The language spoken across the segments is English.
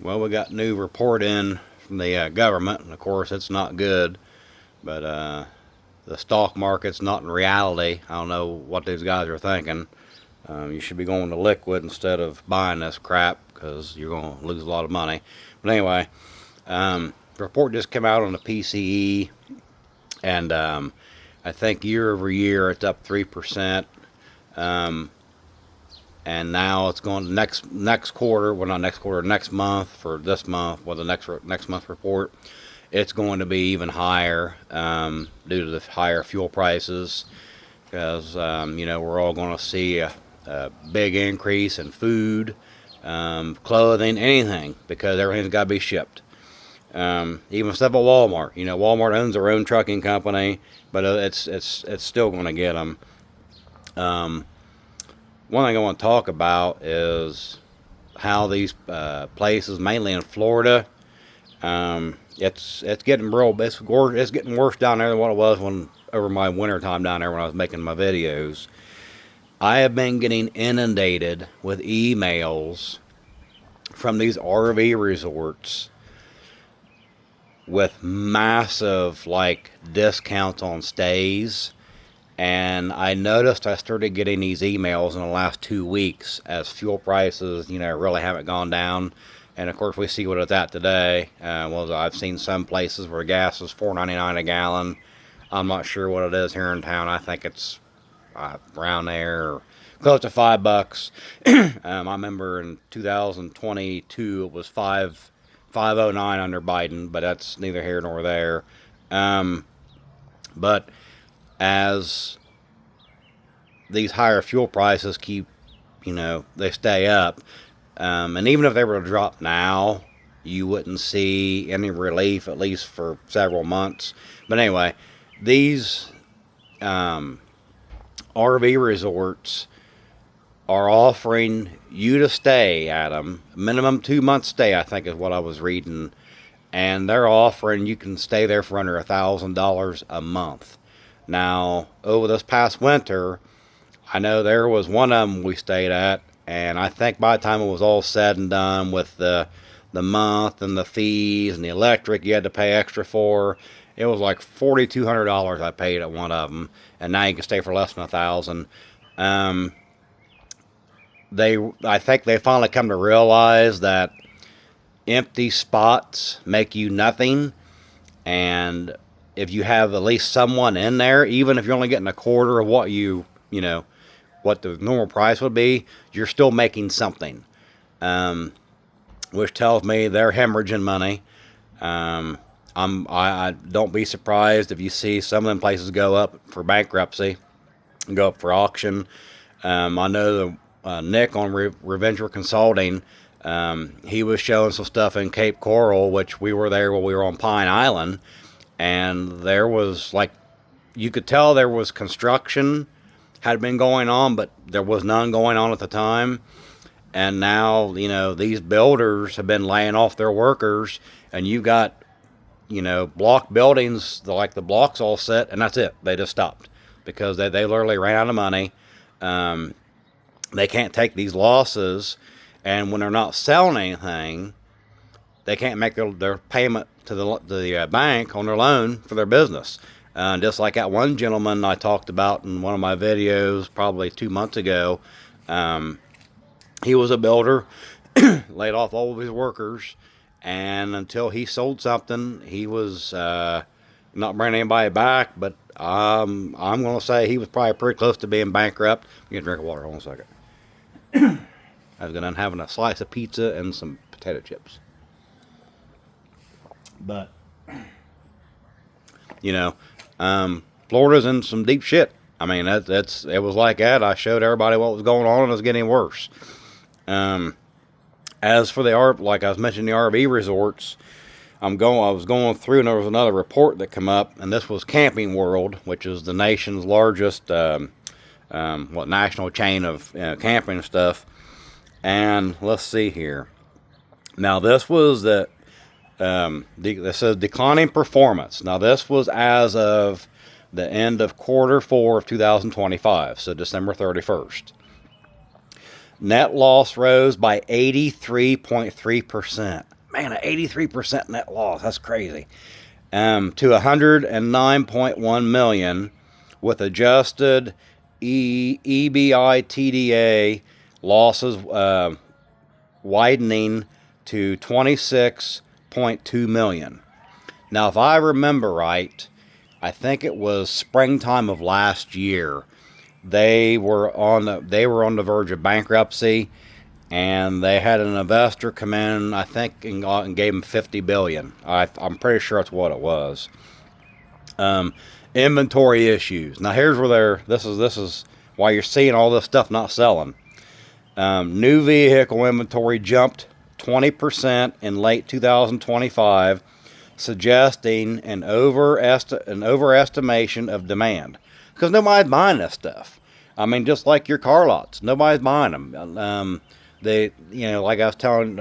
Well, we got new report in from the government, and of course it's not good. But the stock market's not in reality. I don't know what these guys are thinking. You should be going to liquid instead of buying this crap because you're going to lose a lot of money. But anyway, the report just came out on the PCE, and I think year over year it's up 3%. And now it's going to next quarter. Well, not next quarter, next month for this month. Well, the next month report, it's going to be even higher due to the higher fuel prices. Because we're all going to see a big increase in food, clothing, anything, because everything's got to be shipped. Even stuff at Walmart. Walmart owns their own trucking company, but it's still going to get them. One thing I want to talk about is how these places, mainly in Florida, it's getting it's getting worse down there than what it was over my winter time down there when I was making my videos. I have been getting inundated with emails from these RV resorts with massive discounts on stays. And I noticed I started getting these emails in the last 2 weeks as fuel prices, really haven't gone down. And of course, we see what it's at today. I've seen some places where gas is $4.99 a gallon. I'm not sure what it is here in town. I think it's around there, or close to $5. I remember in 2022 it was $5.09 under Biden, but that's neither here nor there. But as these higher fuel prices keep, they stay up, and even if they were to drop now, you wouldn't see any relief, at least for several months. But anyway, these RV resorts are offering you to stay at them, minimum 2 month stay, I think is what I was reading, and they're offering you can stay there for under $1,000 a month. Now, over this past winter, I know there was one of them we stayed at, and I think by the time it was all said and done with the month and the fees and the electric you had to pay extra for, it was like $4,200 I paid at one of them, and now you can stay for less than $1,000. I think they finally come to realize that empty spots make you nothing, and if you have at least someone in there, even if you're only getting a quarter of what what the normal price would be, you're still making something, which tells me they're hemorrhaging money. I don't be surprised if you see some of them places go up for bankruptcy, go up for auction. I know Nick on Revenger Consulting, he was showing some stuff in Cape Coral, which we were there while we were on Pine Island. And there was you could tell there was construction had been going on, but there was none going on at the time. And now, these builders have been laying off their workers, and you've got, block buildings, the blocks all set, and that's it. They just stopped because they literally ran out of money. They can't take these losses, and when they're not selling anything, they can't make their payment to the bank on their loan for their business. Just like that one gentleman I talked about in one of my videos probably 2 months ago. He was a builder, laid off all of his workers, and until he sold something, he was not bringing anybody back. But I'm going to say he was probably pretty close to being bankrupt. You can drink of water. Hold on a second. I was going to having a slice of pizza and some potato chips. But, Florida's in some deep shit. I mean, it was like that. I showed everybody what was going on, and it was getting worse. As for like I was mentioning, the RV resorts, I was going through, and there was another report that came up, and this was Camping World, which is the nation's largest, national chain of camping stuff. And let's see here. Now, this was this says declining performance. Now, this was as of the end of quarter 4 of 2025, so December 31st. Net loss rose by 83.3%. Man, an 83% net loss. That's crazy. To 109.1 million, with adjusted EBITDA losses widening to 26.2 million. Now, if I remember right, I think it was springtime of last year. They were on the verge of bankruptcy, and they had an investor come in, I think, and gave them $50 billion. I'm pretty sure that's what it was. Inventory issues. Now here's where this is why you're seeing all this stuff not selling. New vehicle inventory jumped 20% in late 2025, suggesting an overestimation of demand, because nobody's buying this stuff. I mean, just like your car lots, nobody's buying them. They, like I was telling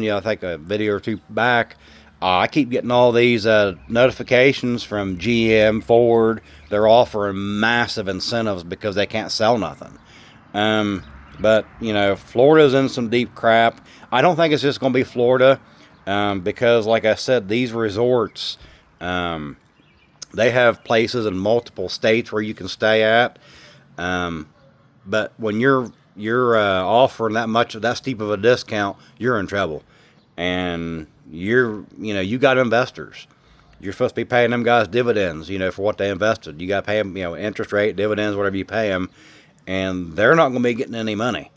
you, I think a video or two back, I keep getting all these notifications from GM, Ford. They're offering massive incentives because they can't sell nothing. But Florida's in some deep crap. I don't think it's just going to be Florida, because, like I said, these resorts, they have places in multiple states where you can stay at. But when you're offering that steep of a discount, you're in trouble. And you got investors. You're supposed to be paying them guys dividends, for what they invested. You got to pay them, interest rate, dividends, whatever you pay them, and they're not going to be getting any money.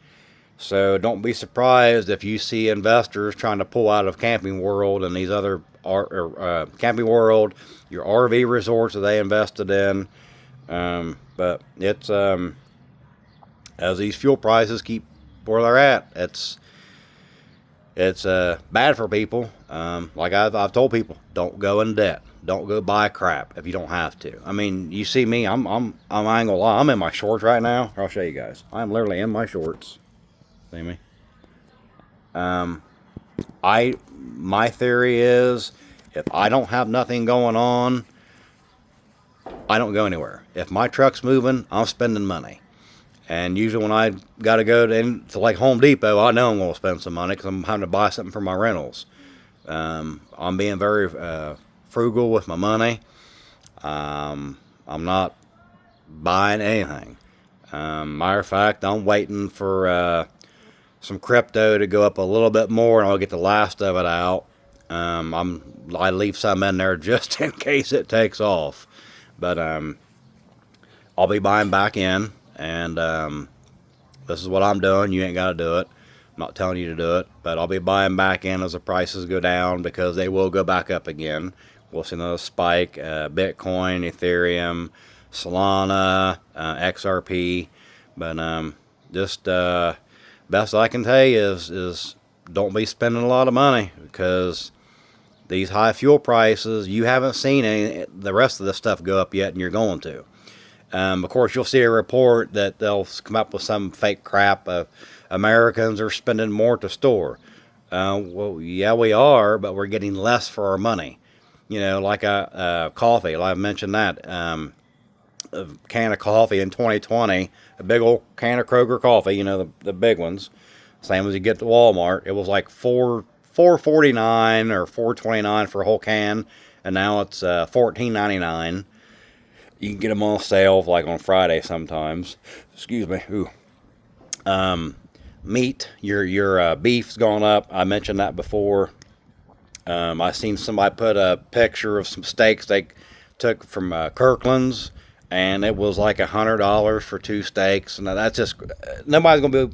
So don't be surprised if you see investors trying to pull out of Camping World and these other Camping World, your RV resorts that they invested in. But it's as these fuel prices keep where they're at, it's bad for people. Like I've told people, don't go in debt. Don't go buy crap if you don't have to. I mean, you see me, I ain't gonna lie, I'm in my shorts right now. I'll show you guys. I'm literally in my shorts. See me? My theory is, if I don't have nothing going on, I don't go anywhere. If my truck's moving, I'm spending money. And usually when I got to go to like Home Depot, I know I'm going to spend some money because I'm having to buy something for my rentals. I'm being very frugal with my money. I'm not buying anything. Matter of fact, I'm waiting for some crypto to go up a little bit more, and I'll get the last of it out. I leave some in there just in case it takes off. But I'll be buying back in. And this is what I'm doing. You ain't got to do it. I'm not telling you to do it, but I'll be buying back in as the prices go down, because they will go back up again. We'll see another spike. Bitcoin, Ethereum, Solana, XRP. But just best I can tell you is don't be spending a lot of money, because these high fuel prices, you haven't seen the rest of the stuff go up yet, and you're going to. Of course, you'll see a report that they'll come up with some fake crap of Americans are spending more to store. Well, yeah, we are, but we're getting less for our money. Like coffee. I've mentioned that. A can of coffee in 2020, a big old can of Kroger coffee, the big ones, same as you get to Walmart. It was like $4.49 or $4.29 for a whole can, and now it's $14.99. You can get them on sale like on Friday sometimes. Excuse me. Ooh. Meat, your beef's gone up. I mentioned that before. I seen somebody put a picture of some steaks they took from Kirkland's, and it was like $100 for 2 steaks. And that's just nobody's gonna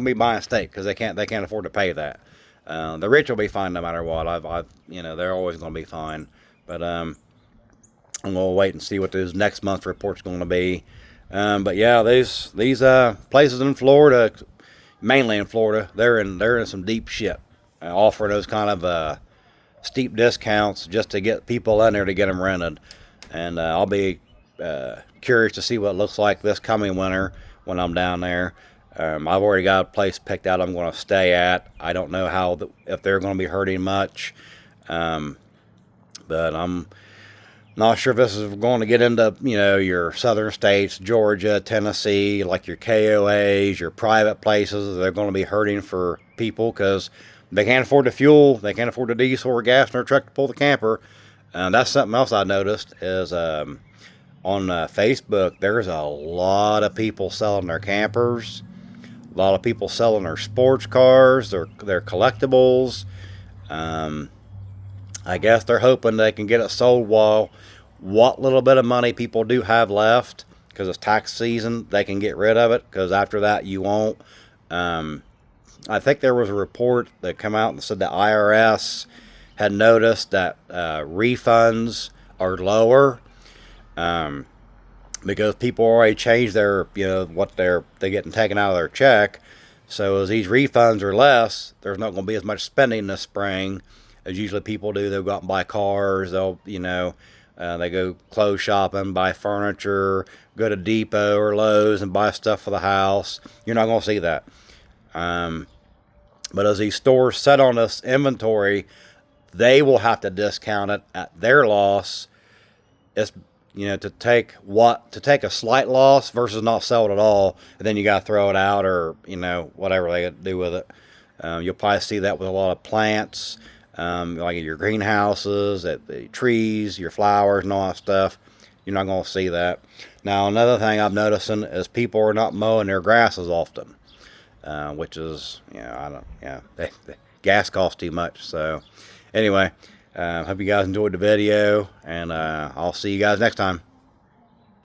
be buying steak because they can't afford to pay that. The rich will be fine no matter what. They're always gonna be fine. But I'm gonna wait and see what this next month's report's gonna be. But yeah, these places in Florida, mainly in Florida, they're in some deep shit, offering those kind of steep discounts just to get people in there to get them rented. And I'll be curious to see what it looks like this coming winter when I'm down there. I've already got a place picked out I'm going to stay at. I don't know if they're going to be hurting much, but I'm not sure if this is going to get into your southern states, Georgia, Tennessee, like your KOAs, your private places. They're going to be hurting for people because they can't afford the fuel, they can't afford the diesel or gas in their truck to pull the camper. That's something else I noticed is on Facebook, there's a lot of people selling their campers, a lot of people selling their sports cars, their collectibles. Um, I guess they're hoping they can get it sold while what little bit of money people do have left, because it's tax season, they can get rid of it, because after that you won't. Um, I think there was a report that came out and said the IRS had noticed that refunds are lower, um, because people already changed their, what they're getting taken out of their check. So as these refunds are less, there's not going to be as much spending this spring as usually people do. They'll go out and buy cars. They go clothes shopping, buy furniture, go to Depot or Lowe's and buy stuff for the house. You're not going to see that. But as these stores set on this inventory, they will have to discount it at their loss. It's to take a slight loss versus not sell it at all, and then you got to throw it out or whatever they do with it. You'll probably see that with a lot of plants, like your greenhouses, at the trees, your flowers, and all that stuff. You're not going to see that. Now, another thing I'm noticing is people are not mowing their grass as often, which is, the gas costs too much. So, anyway, hope you guys enjoyed the video, and I'll see you guys next time.